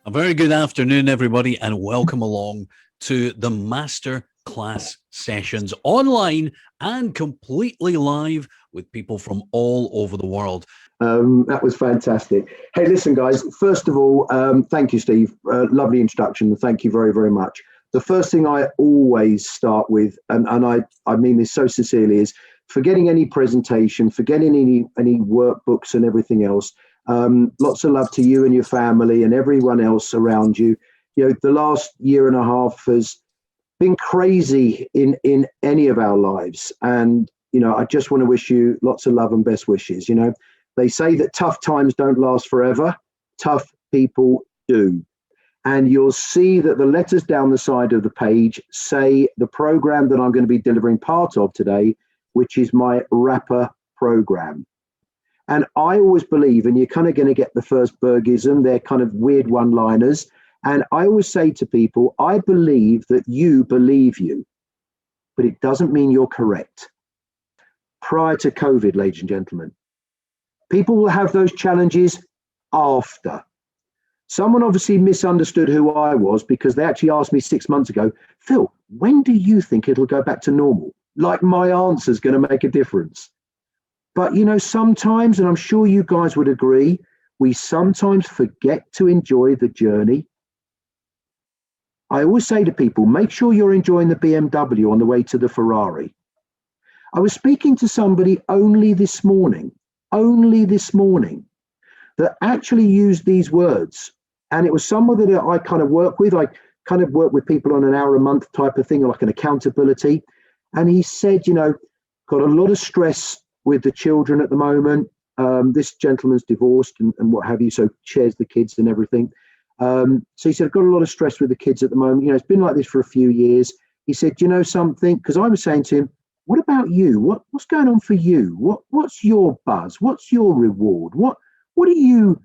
A very good afternoon, everybody, and welcome along to the Masterclass sessions online and completely live with people from all over the world. That was fantastic. Hey, listen, guys, first of all, thank you, Steve. Lovely introduction. Thank you very, very much. The first thing I always start with, and I mean this so sincerely, is forgetting any presentation, forgetting any workbooks and everything else. Lots of love to you and your family and everyone else around you. You know, the last year and a half has been crazy in any of our lives. And, you know, I just want to wish you lots of love and best wishes. You know, they say that tough times don't last forever. Tough people do. And you'll see that the letters down the side of the page say the program that I'm going to be delivering part of today, which is my Rapper program. And I always believe, and you're kind of going to get the first Bergism, they're kind of weird one-liners. And I always say to people, I believe that you believe you, but it doesn't mean you're correct. Prior to COVID, ladies and gentlemen, people will have those challenges after. Someone obviously misunderstood who I was because they actually asked me 6 months ago, Phil, when do you think it'll go back to normal? Like my answer is going to make a difference. But, you know, sometimes, and I'm sure you guys would agree, we sometimes forget to enjoy the journey. I always say to people, make sure you're enjoying the BMW on the way to the Ferrari. I was speaking to somebody only this morning, that actually used these words. And it was someone that I kind of work with. I kind of work with people on an hour a month type of thing, like an accountability. And he said, you know, got a lot of stress with the children at the moment. This gentleman's divorced and what have you, so shares the kids and everything. So he said, I've got a lot of stress with the kids at the moment. You know, it's been like this for a few years. He said, you know something? Because I was saying to him, what about you? What's going on for you? What's your buzz? What's your reward? What are you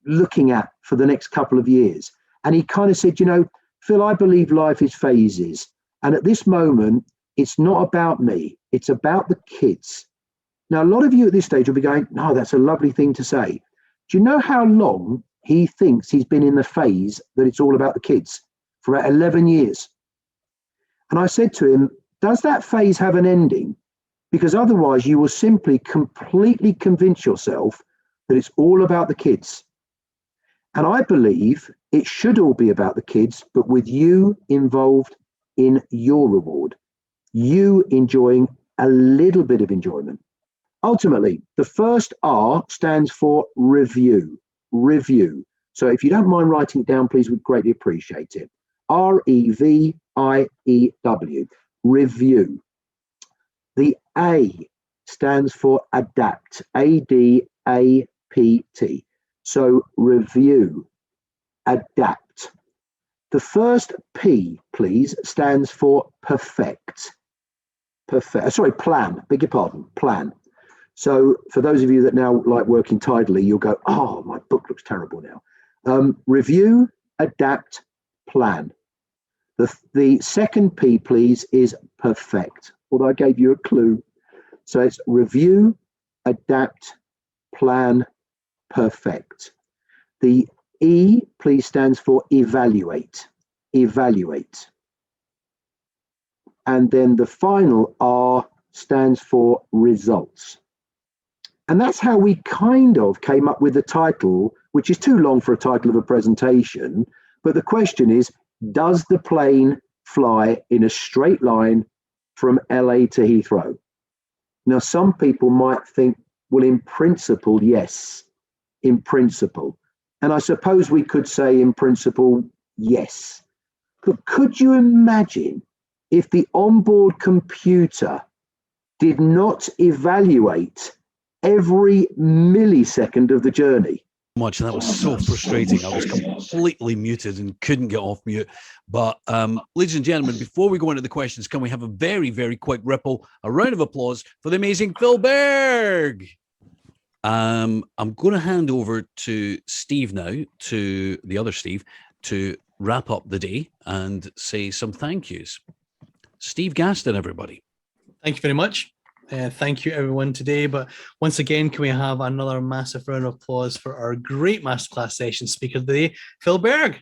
looking at for the next couple of years? And he kind of said, you know, Phil, I believe life is phases. And at this moment, it's not about me. It's about the kids. Now, a lot of you at this stage will be going, no, that's a lovely thing to say. Do you know how long he thinks he's been in the phase that it's all about the kids? For about 11 years. And I said to him, does that phase have an ending? Because otherwise you will simply completely convince yourself that it's all about the kids. And I believe it should all be about the kids, but with you involved in your reward, you enjoying a little bit of enjoyment. Ultimately, the first R stands for review. Review. So if you don't mind writing it down, please, we'd greatly appreciate it. REVIEW. Review. The A stands for adapt. ADAPT. So review, adapt. The first P, please, stands for perfect. Plan. Beg your pardon. Plan. So for those of you that now like working tidily, you'll go, oh, my book looks terrible now. Review, adapt, plan. The second P, please, is perfect. Although I gave you a clue. So it's review, adapt, plan, perfect. The E, please, stands for evaluate. Evaluate. And then the final R stands for results. And that's how we kind of came up with the title, which is too long for a title of a presentation. But the question is, does the plane fly in a straight line from LA to Heathrow? Now, some people might think, well, in principle, yes, in principle. And I suppose we could say in principle, yes. But could you imagine if the onboard computer did not evaluate every millisecond of the journey? Much, and that was so frustrating. I was completely muted and couldn't get off mute. But ladies and gentlemen, before we go into the questions, can we have a very, very quick ripple, a round of applause for the amazing Phil Berg? I'm going to hand over to Steve now, to the other Steve, to wrap up the day and say some thank yous. Steve Gaston, everybody. Thank you very much. Thank you, everyone, today. But once again, can we have another massive round of applause for our great masterclass session speaker today, Phil Berg.